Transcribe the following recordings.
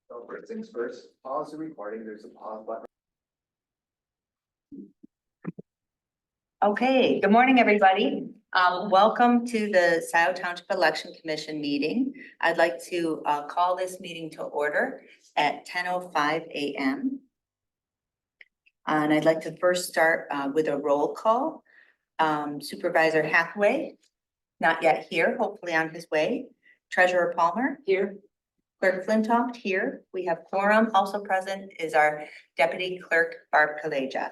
So first things first, pause the recording. There's a pause button. Okay, good morning, everybody. Welcome to the Scio Township Election Commission meeting. I'd like to call this meeting to order at 10:05 a.m. And I'd like to first start with a roll call. Supervisor Hathaway, not yet here, hopefully on his way. Treasurer Palmer. Here. Clerk Flintoft here. We have quorum. Also present is our Deputy Clerk Barb Kaleja.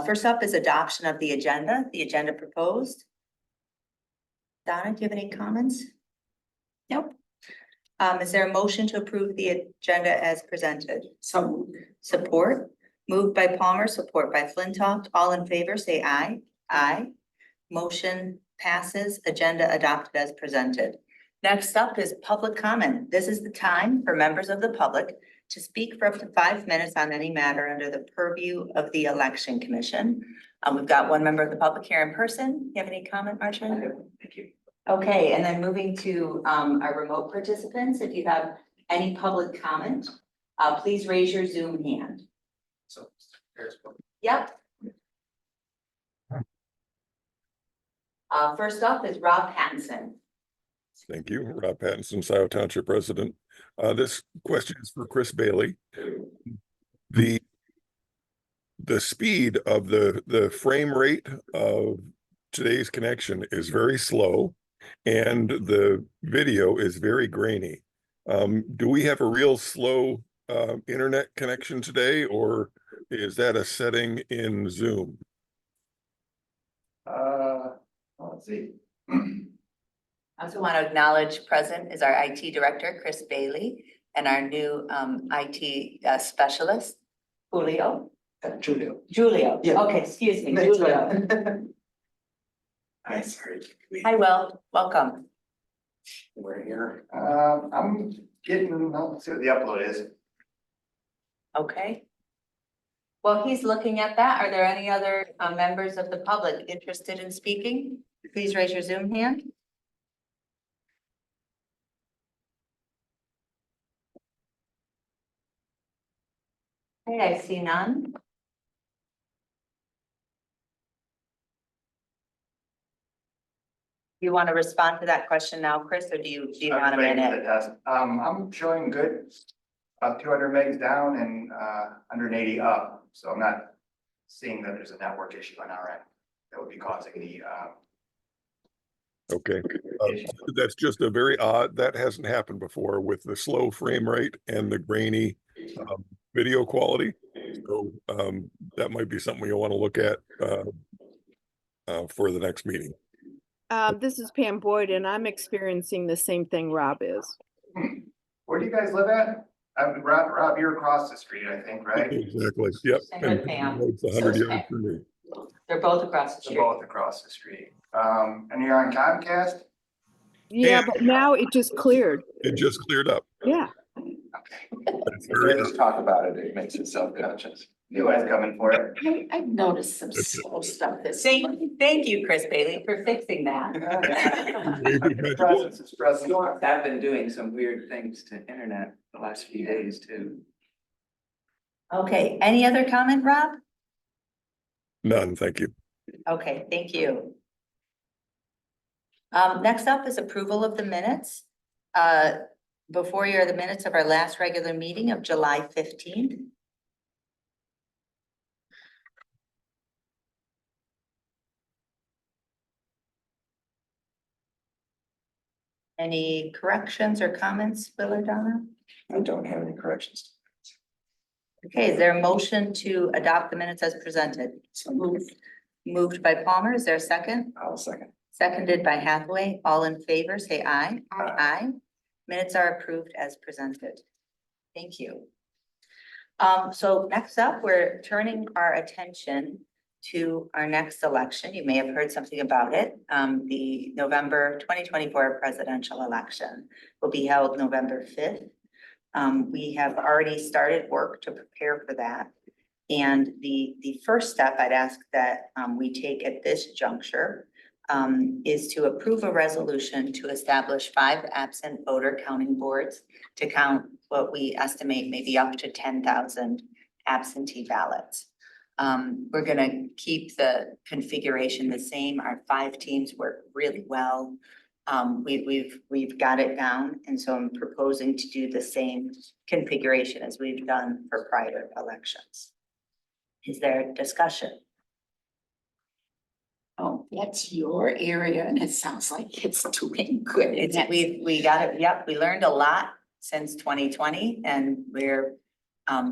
First up is adoption of the agenda proposed. Donna, do you have any comments? Nope. Is there a motion to approve the agenda as presented? Support. Moved by Palmer, support by Flintoft. All in favor, say aye. Aye. Motion passes. Agenda adopted as presented. Next up is public comment. This is the time for members of the public to speak for up to 5 minutes on any matter under the purview of the Election Commission. We've got one member of the public here in person. You have any comment, Marcia? Thank you. Okay, and then moving to our remote participants, if you have any public comment, please raise your Zoom hand. So here's one. Yep. First up is Rob Pattinson. Thank you. Rob Pattinson, Scio Township resident. This question is for Chris Bailey. The speed of the frame rate of today's connection is very slow, and the video is very grainy. Do we have a real slow internet connection today, or is that a setting in Zoom? Let's see. I also want to acknowledge present is our IT director, Chris Bailey, and our new IT specialist, Julio. Julio. Yeah. Okay, excuse me, Julio. Hi, sorry. Hi, Will. Welcome. We're here. I'm getting, let's see what the upload is. Okay. Well, he's looking at that. Are there any other members of the public interested in speaking? Please raise your Zoom hand. Okay, I see none. You want to respond to that question now, Chris, or do you want a minute? I'm showing good, 200 megs down and 180 up. So I'm not seeing that there's a network issue on our end that would be causing the Okay, that's just a very odd, that hasn't happened before with the slow frame rate and the grainy video quality. So that might be something you'll want to look at for the next meeting. This is Pam Boyd, and I'm experiencing the same thing Rob is. Where do you guys live at? Rob, you're across the street, I think, right? Exactly, yep. Same with Pam. It's 100 yards from me. They're both across the They're street. both across the street. And you're on Comcast? Yeah, but now it just cleared. It just cleared up. Yeah. Okay. It's very, Just talk about it. It makes it self-conscious. You guys coming for it? I've noticed some slow stuff this. Thank you, Chris Bailey, for fixing that. Presence is present. I've been doing some weird things to internet the last few days too. Okay, any other comment, Rob? none, thank you. Okay, thank you. Next up is approval of the minutes. Before you are the minutes of our last regular meeting of July 15th. Any corrections or comments, Bill or Donna? I don't have any corrections. Okay, is there a motion to adopt the minutes as presented? So moved. Moved by Palmer, is there a second? I'll second. Seconded by Hathaway. All in favor, say aye. Aye. Aye. Minutes are approved as presented. Thank you. So next up, we're turning our attention to our next election. You may have heard something about it. The November 2024 presidential election will be held November 5th. We have already started work to prepare for that. And the first step I'd ask that we take at this juncture is to approve a resolution to establish 5 absent voter counting boards to count what we estimate maybe up to 10,000 absentee ballots. We're gonna keep the configuration the same. Our 5 teams work really well. We've got it down, and so I'm proposing to do the same configuration as we've done for prior elections. Is there discussion? Oh, that's your area and it sounds like it's doing good. It's, we got it, yep, we learned a lot since 2020 and we're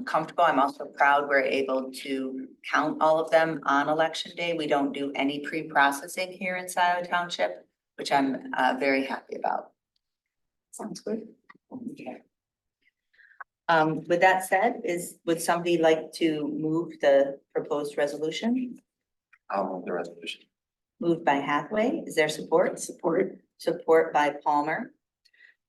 comfortable. I'm also proud we're able to count all of them on election day. We don't do any pre-processing here in Scio Township, which I'm very happy about. Sounds good. Okay. With that said, would somebody like to move the proposed resolution? I'll move the resolution. Moved by Hathaway. Is there support? Support. Support by Palmer.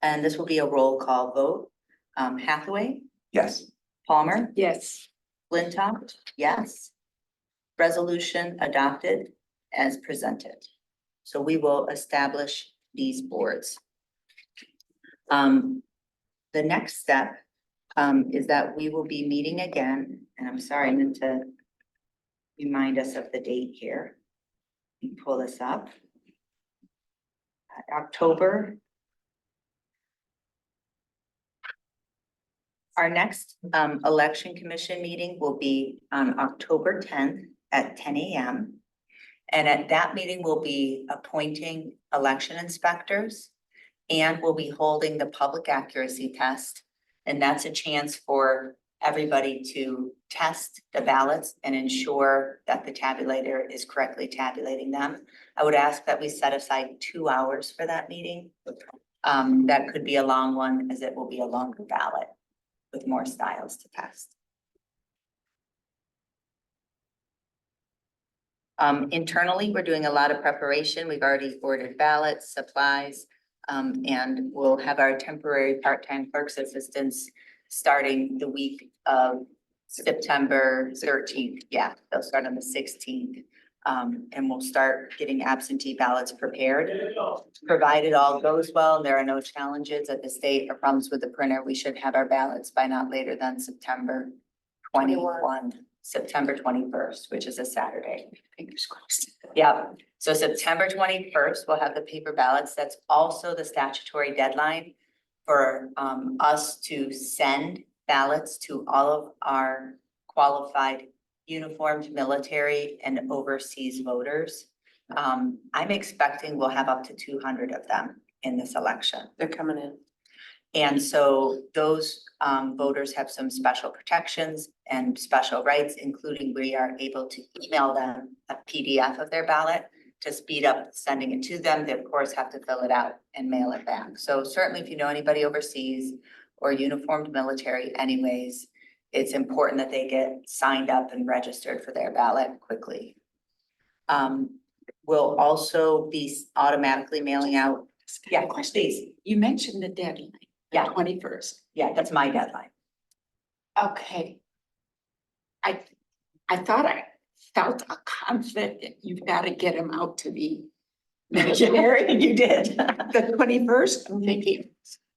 And this will be a roll call vote. Hathaway, Yes. Palmer, Yes. Flintoff, yes. Resolution adopted as presented. So we will establish these boards. The next step is that we will be meeting again, and I'm sorry, I meant to remind us of the date here. Let me pull this up. October. Our next election commission meeting will be on October 10th at 10 a.m. And at that meeting, we'll be appointing election inspectors and we'll be holding the public accuracy test. And that's a chance for everybody to test the ballots and ensure that the tabulator is correctly tabulating them. I would ask that we set aside 2 hours for that meeting. That could be a long one as it will be a longer ballot with more styles to test. Internally, we're doing a lot of preparation. We've already ordered ballots, supplies, and we'll have our temporary part-time clerk's assistants starting the week of September 13th. Yeah, they'll start on the 16th. And we'll start getting absentee ballots prepared. Provided all goes well and there are no challenges at the state or problems with the printer, we should have our ballots by not later than September 21, September 21st, which is a Saturday. Fingers crossed. Yep. So September 21st, we'll have the paper ballots. That's also the statutory deadline for us to send ballots to all of our qualified uniformed military and overseas voters. I'm expecting we'll have up to 200 of them in this election. They're coming in. And so those voters have some special protections and special rights, including we are able to email them a PDF of their ballot to speed up sending it to them. They of course have to fill it out and mail it back. So certainly if you know anybody overseas or uniformed military anyways, it's important that they get signed up and registered for their ballot quickly. We'll also be automatically mailing out. Yeah, please. You mentioned the deadline. Yeah. 21st. Yeah, that's my deadline. Okay. I thought I felt a conflict that you've got to get them out to the missionary. You did. The 21st, I'm thinking,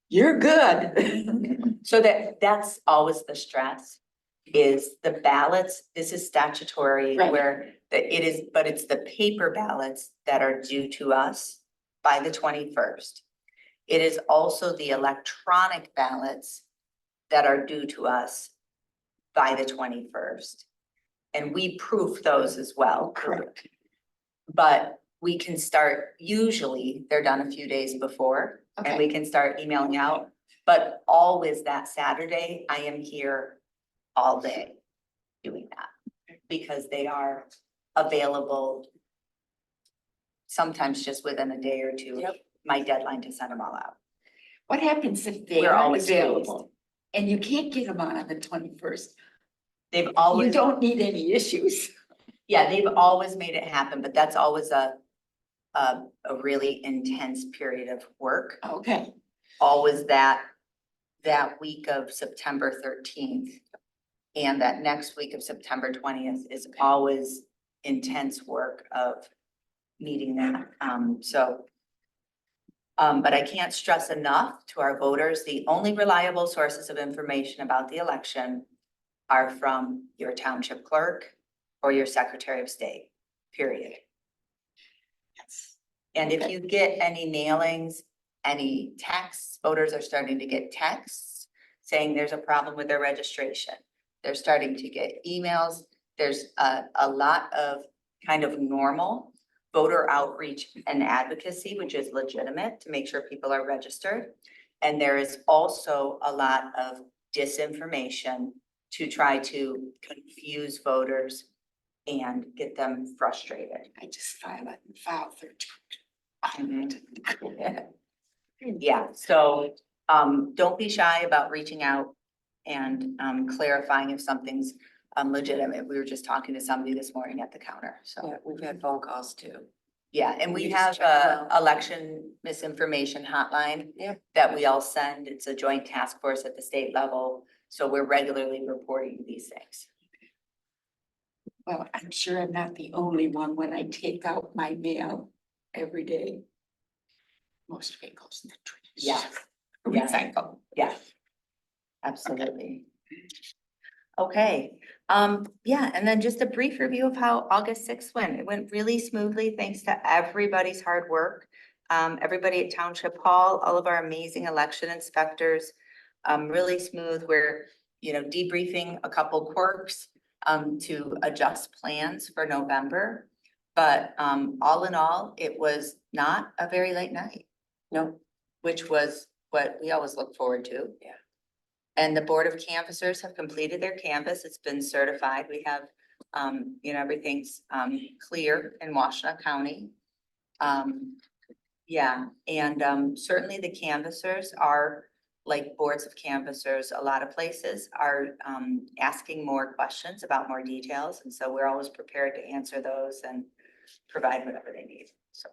you're good. So that's always the stress is the ballots. This is statutory Right. where it is, but it's the paper ballots that are due to us by the 21st. It is also the electronic ballots that are due to us by the 21st. And we proof those as well. Correct. But we can start, usually they're done a few days before and we can start emailing out. But always that Saturday, I am here all day doing that because they are available sometimes just within a day or two. Yep. My deadline to send them all out. What happens if they We're aren't always available and you can't get them on the 21st? They've You always, don't need any issues. yeah, they've always made it happen, but that's always a really intense period of work. Okay. Always that week of September 13th. And that next week of September 20th is always intense work of meeting that, but I can't stress enough to our voters, the only reliable sources of information about the election are from your township clerk or your secretary of state, period. Yes. And if you get any mailings, any texts, voters are starting to get texts saying there's a problem with their registration. They're starting to get emails. There's a lot of kind of normal voter outreach and advocacy, which is legitimate to make sure people are registered. And there is also a lot of disinformation to try to confuse voters and get them frustrated. I just filed 13. Yeah, so don't be shy about reaching out and clarifying if something's legitimate. We were just talking to somebody this morning at the counter, so. Yeah, we've had phone calls too. Yeah, and we We have just check them a election misinformation hotline. Yep. That we all send. It's a joint task force at the state level, so we're regularly reporting these things. Well, I'm sure I'm not the only one when I take out my mail every day. Most of it goes in the trash. Yeah. Yeah. Recycle. Yeah. Absolutely. Okay, yeah, and then just a brief review of how August 6th went. It went really smoothly, thanks to everybody's hard work. Everybody at Township Hall, all of our amazing election inspectors, really smooth. We're, debriefing a couple quirks, to adjust plans for November. But, all in all, it was not a very late night. No. Which was what we always look forward to. Yeah. And the Board of Canvassers have completed their canvass. It's been certified. We have, everything's clear in Washtenaw County. Yeah, and certainly the canvassers are, like boards of canvassers, a lot of places are asking more questions about more details. And so we're always prepared to answer those and provide whatever they need, so.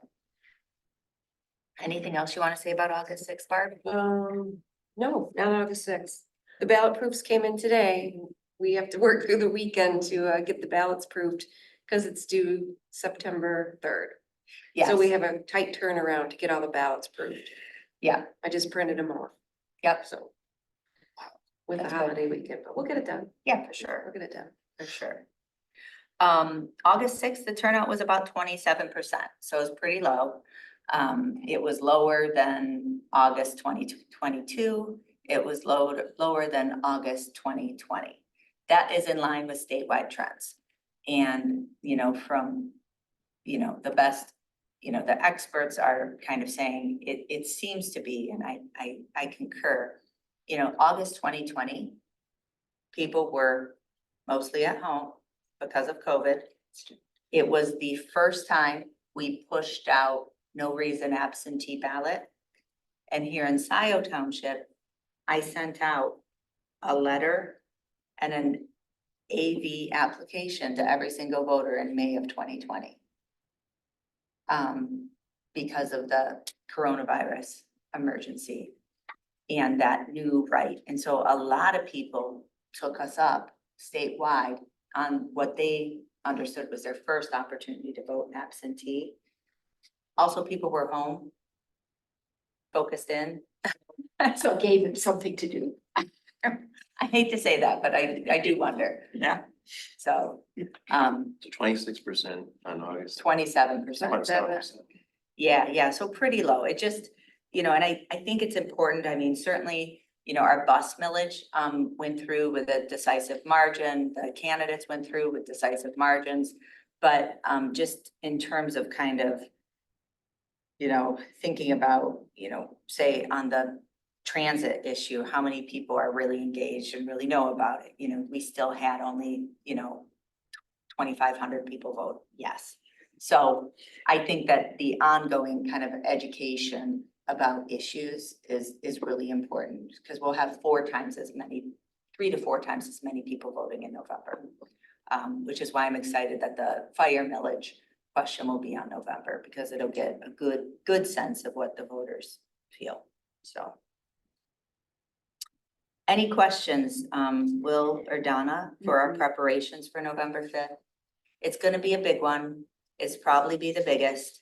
Anything else you want to say about August 6th, Barb? No, not August 6th. The ballot proofs came in today. We have to work through the weekend to get the ballots proved because it's due September 3rd. So we have a tight turnaround to get all the ballots proved. Yeah. I just printed them off. Yep. So with the That's good. holiday weekend, but we'll get it done. Yeah, for sure. We'll get it done. For sure. August 6th, the turnout was about 27%, so it was pretty low. It was lower than August 2022. It was lower than August 2020. That is in line with statewide trends. And, from, the best, the experts are kind of saying it seems to be, and I concur, August 2020, people were mostly at home because of COVID. It was the first time we pushed out no reason absentee ballot. And here in Scio Township, I sent out a letter and an AV application to every single voter in May of 2020. Because of the coronavirus emergency and that new right. And so a lot of people took us up statewide on what they understood was their first opportunity to vote absentee. Also, people were home, focused in. So gave him something to do. I hate to say that, but I do wonder. Yeah. So, 26% on August. 27%. Yeah, so pretty low. It just, and I think it's important. I mean, certainly, our bus millage went through with a decisive margin. The candidates went through with decisive margins. But just in terms of kind of, thinking about, say on the transit issue, how many people are really engaged and really know about it? We still had only, 2,500 people vote yes. So I think that the ongoing kind of education about issues is really important because we'll have 3 to 4 times as many people voting in November. Which is why I'm excited that the fire millage question will be on November because it'll get a good sense of what the voters feel. So. Any questions, Will or Donna, for our preparations for November 5th? It's gonna be a big one. is probably be the biggest.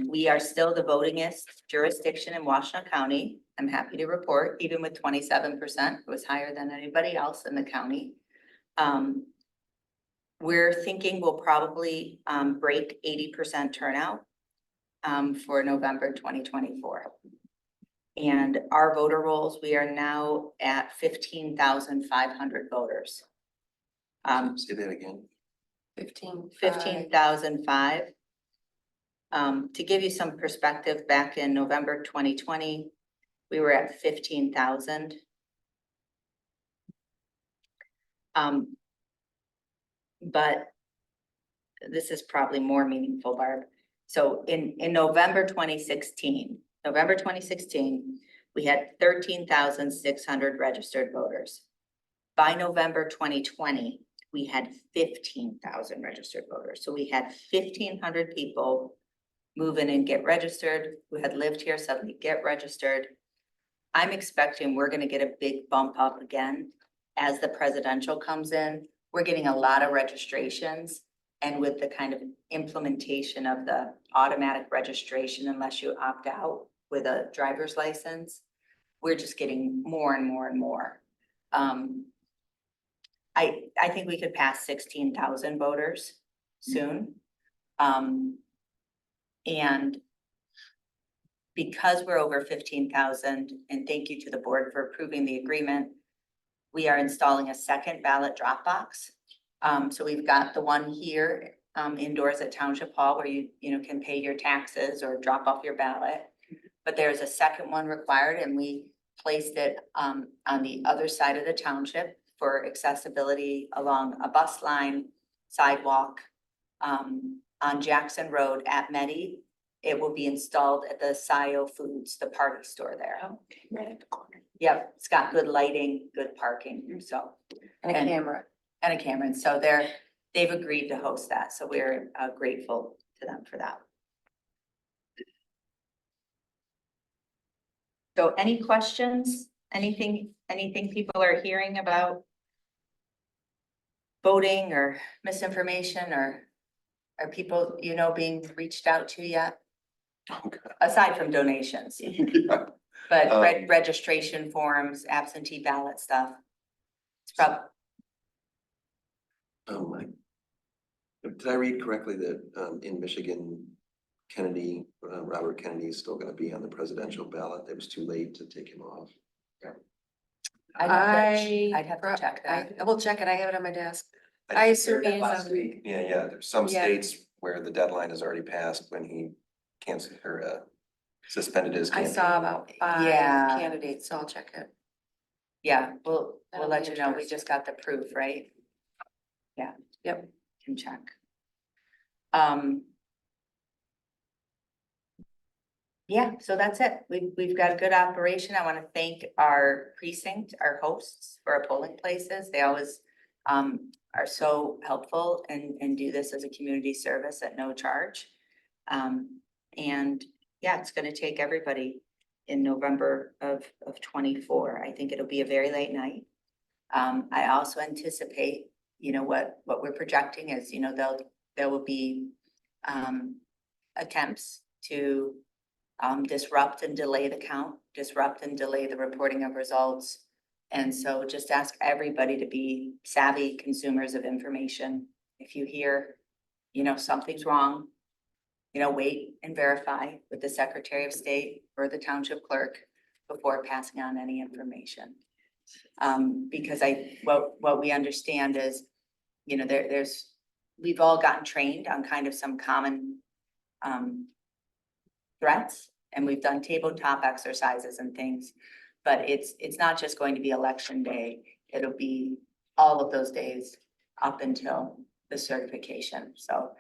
We are still the votingest jurisdiction in Washtenaw County. I'm happy to report, even with 27%, it was higher than anybody else in the county. We're thinking we'll probably break 80% turnout for November 2024. And our voter rolls, we are now at 15,500 voters. Say that again. 15,005. To give you some perspective, back in November 2020, we were at 15,000. But this is probably more meaningful, Barb. So in November 2016, we had 13,600 registered voters. By November 2020, we had 15,000 registered voters. So we had 1,500 people move in and get registered, who had lived here suddenly get registered. I'm expecting we're gonna get a big bump up again as the presidential comes in. We're getting a lot of registrations, and with the kind of implementation of the automatic registration, unless you opt out with a driver's license, we're just getting more and more and more. I think we could pass 16,000 voters soon. And because we're over 15,000, and thank you to the board for approving the agreement, we are installing a second ballot drop box. So we've got the one here indoors at Township Hall where you can pay your taxes or drop off your ballot. But there's a second one required, and we placed it on the other side of the township for accessibility along a bus line, sidewalk, on Jackson Road at Medi. It will be installed at the Scio Foods, the party store there. Okay, right at the corner. Yep, it's got good lighting, good parking, so. And a camera. And a camera, and so they've agreed to host that, so we're grateful to them for that. So any questions, anything people are hearing about voting or misinformation, or are people, being reached out to yet? Aside from donations, Yeah. but registration forms, absentee ballot stuff. It's probably. Did I read correctly that in Michigan, Robert Kennedy is still gonna be on the presidential ballot? It was too late to take him off. I'd have to check that. I will check it. I have it on my desk. I assume he is Last on. week. Yeah, there's some Yeah. states where the deadline has already passed when he canceled or suspended his. I campaign. saw about 5 Yeah. candidates, so I'll check it. Yeah, we'll That'll let be you know. We interesting. just got the proof, right? Yeah. Yep. Can check. Yeah, so that's it. We've got a good operation. I want to thank our precinct, our hosts for our polling places. They always are so helpful and do this as a community service at no charge. And yeah, it's gonna take everybody in November of 24. I think it'll be a very late night. I also anticipate, what we're projecting is, there will be attempts to disrupt and delay the count, disrupt and delay the reporting of results. And so just ask everybody to be savvy consumers of information. If you hear, something's wrong, wait and verify with the Secretary of State or the Township Clerk before passing on any information. Because what we understand is, we've all gotten trained on kind of some common threats, and we've done tabletop exercises and things, but it's not just going to be election day. It'll be all of those days up until the certification. So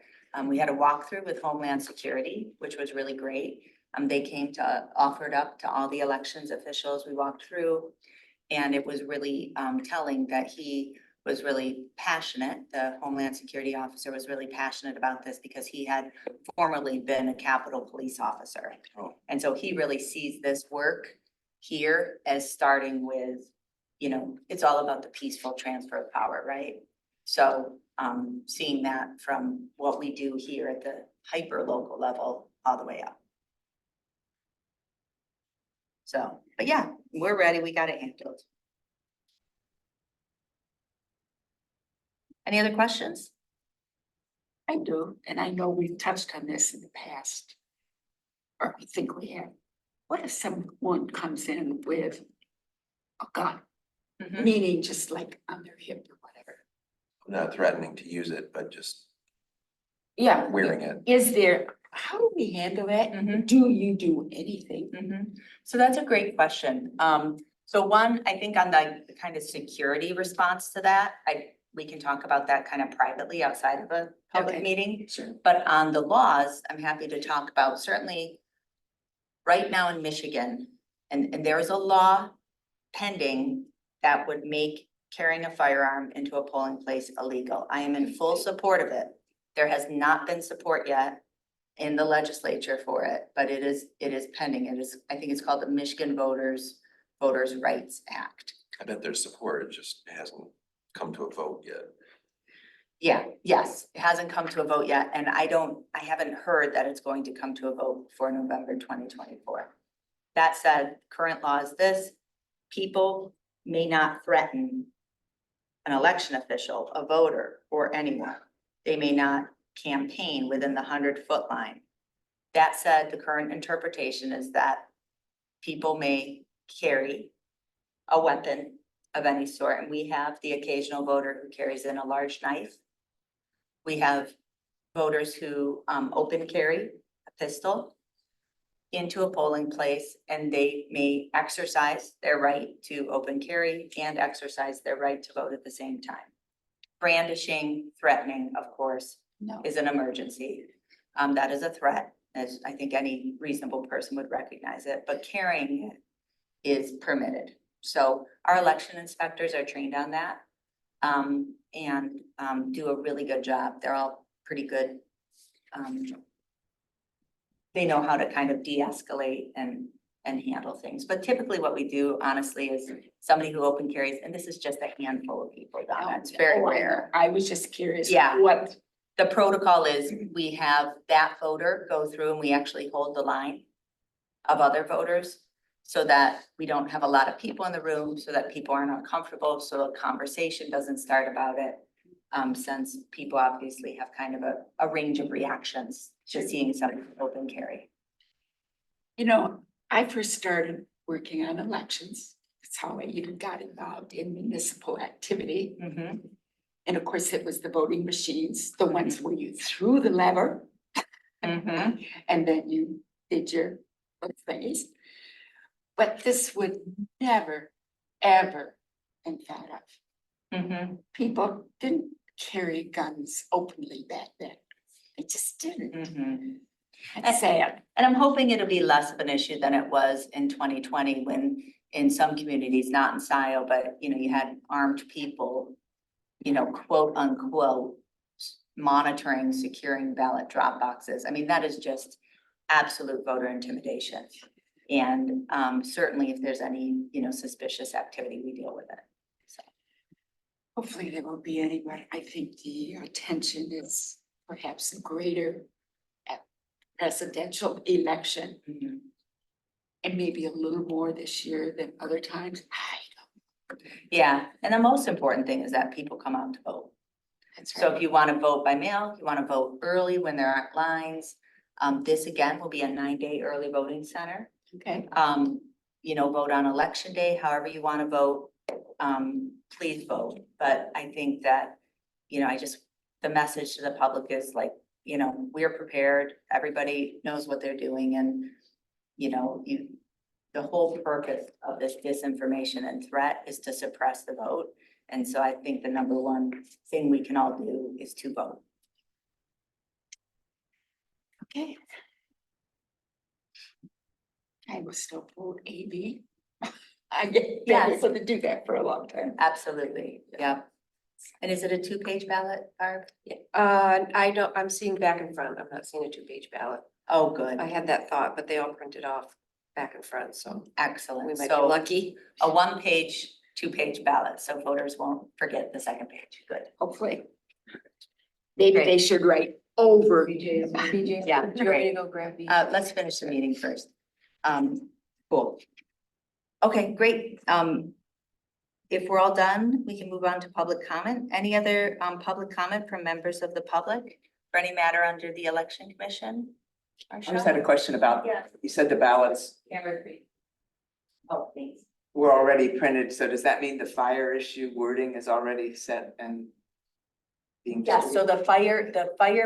we had a walkthrough with Homeland Security, which was really great. They came to offer it up to all the elections officials. We walked through, and it was really telling that he was really passionate. The Homeland Security officer was really passionate about this because he had formerly been a Capitol Police officer. Oh. And so he really sees this work here as starting with, it's all about the peaceful transfer of power, right? So, seeing that from what we do here at the hyper local level all the way up. So, but yeah, we're ready. We got it handled. Any other questions? I do, and I know we've touched on this in the past. Or I think we have. What if someone comes in with a gun, Mhm. meaning just like on their hip or whatever? Not threatening to use it, but just Yeah. wearing it. Is there, how do we handle that? Mhm. Do you do anything? So that's a great question. So one, I think on the kind of security response to that, we can talk about that kind of privately outside of a public Okay. meeting. Sure. But on the laws, I'm happy to talk about certainly right now in Michigan, and there is a law pending that would make carrying a firearm into a polling place illegal. I am in full support of it. There has not been support yet in the legislature for it, but it is pending. It is, I think it's called the Michigan Voters Rights Act. I bet there's support, it just hasn't come to a vote yet. Yeah, yes, it hasn't come to a vote yet, and I haven't heard that it's going to come to a vote for November 2024. That said, current law is this: people may not threaten an election official, a voter, or anyone. They may not campaign within the 100-foot line. That said, the current interpretation is that people may carry a weapon of any sort, and we have the occasional voter who carries in a large knife. We have voters who open carry a pistol into a polling place, and they may exercise their right to open carry and exercise their right to vote at the same time. Brandishing, threatening, of course, No. is an emergency. That is a threat, as I think any reasonable person would recognize it, but carrying it is permitted. So our election inspectors are trained on that, and do a really good job. They're all pretty good. They know how to kind of de-escalate and handle things. But typically what we do, honestly, is somebody who open carries, and this is just a handful of people, Donna. It's very Oh, I know. rare. I was just curious. Yeah. What, The protocol is we have that voter go through and we actually hold the line of other voters so that we don't have a lot of people in the room, so that people aren't uncomfortable, so a conversation doesn't start about it. Since people obviously have kind of a range of reactions to seeing somebody open carry. you know, I first started working on elections. That's how I even got involved in municipal activity. And of course, it was the voting machines, the ones where you threw the lever and then you did your things. But this would never, ever been thought of. People didn't carry guns openly back then. They just didn't. It's sad. And I'm hoping it'll be less of an issue than it was in 2020 when in some communities, not in Scio, but you had armed people, quote unquote, monitoring, securing ballot drop boxes. I mean, that is just absolute voter intimidation. And certainly if there's any, suspicious activity, we deal with it. So. Hopefully there won't be any, but I think the attention is perhaps greater at presidential election. And maybe a little more this year than other times. Yeah, and the most important thing is that people come out to vote. That's So right. if you want to vote by mail, you want to vote early when there aren't lines. This again will be a 9-day early voting center. Okay. Vote on election day, however you want to vote, please vote. But I think that, the message to the public is like, we're prepared, everybody knows what they're doing, and, the whole purpose of this disinformation and threat is to suppress the vote. And so I think the number one thing we can all do is to vote. Okay. I will still vote AB. I get Yes. people to do that for a long time. Absolutely, yeah. And is it a 2-page ballot, Barb? I'm seeing back and front. I'm not seeing a 2-page ballot. Oh, good, I had that thought, but they all printed off back and front, so we excellent. might be So lucky. a 1-page two-page ballot, so voters won't forget the second page. Good. Hopefully. Maybe Great. they should write over. BJ, Yeah, do you want me great. to go grab these? Let's finish the meeting first. Cool. Okay, great. If we're all done, we can move on to public comment. Any other, public comment from members of the public for any matter under the election commission? I just had a question about, you said the ballots Camera 3. Oh, thanks. were already printed, so does that mean the fire issue wording is already set and being? Yes, so the fire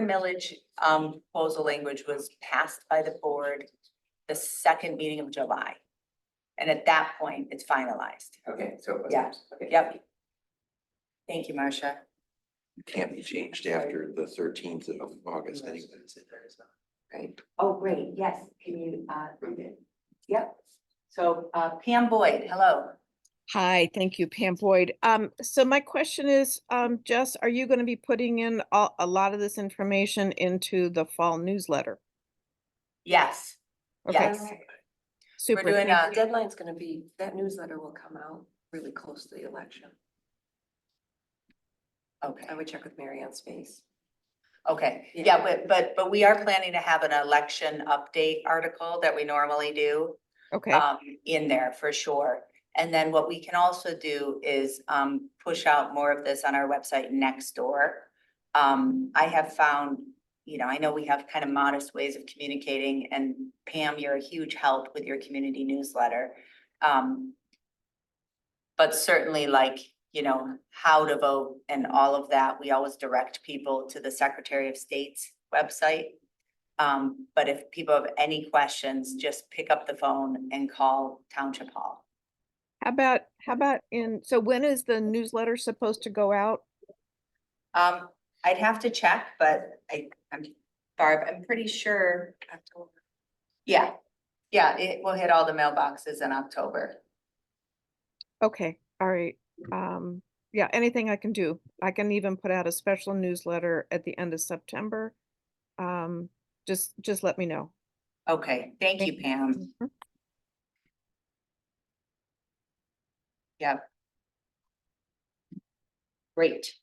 millage, proposal language was passed by the board the second meeting of July. And at that point, it's finalized. Okay, so. it was- Yeah. okay. Yep. Thank you, Marcia. Can't be changed after the 13th of August anyway. Great. Oh, great. Yes. Can you, read it? Yep. So, Pam Boyd, hello. Hi, thank you, Pam Boyd. So my question is, Jess, are you gonna be putting in a lot of this information into the fall newsletter? Yes. Okay, Yes. super. doing thank The deadline's gonna be, that newsletter will come out really close to the election. Okay. I would check with Mary Ann's face. Okay. Yeah, but we are planning to have an election update article that we normally do. Okay, In there for sure. And then what we can also do is push out more of this on our website next door. I have found, I know we have kind of modest ways of communicating, and Pam, you're a huge help with your community newsletter. But certainly how to vote and all of that, we always direct people to the Secretary of State's website. But if people have any questions, just pick up the phone and call Township Hall. how about so when is the newsletter supposed to go out? I'd have to check, but Barb, I'm pretty sure. October. Yeah, it will hit all the mailboxes in October. Okay, all right. Yeah, anything I can do. I can even put out a special newsletter at the end of September. Just let me know. Okay, thank you, Pam. Mhm. Yep. Great.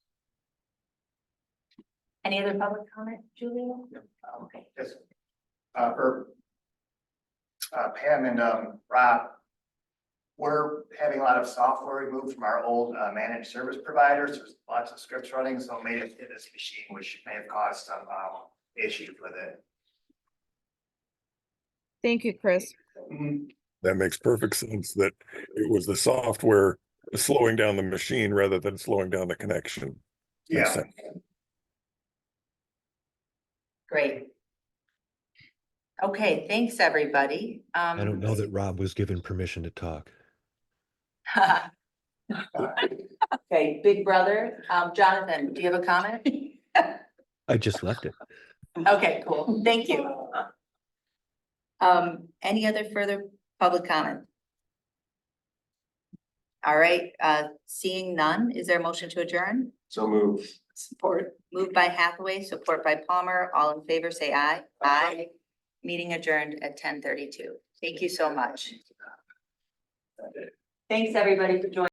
Any other public comment, Julia? Okay. Just, for Pam and, Rob, we're having a lot of software removed from our old, managed service providers. There's lots of scripts running, so it made it hit this machine, which may have caused some, issues with it. Thank you, Chris. That makes perfect sense that it was the software slowing down the machine rather than slowing down the connection. Makes Yeah. sense. Great. Okay, thanks, everybody. I don't know that Rob was given permission to talk. Okay, big brother, Jonathan, do you have a comment? I just left it. Okay, cool, thank you. Any other further public comment? All right, seeing none, is there a motion to adjourn? So move. Support. Moved by Hathaway, support by Palmer, all in favor, say aye. Aye. Meeting adjourned at 10:32. Thank you so much. Thanks, everybody, for joining.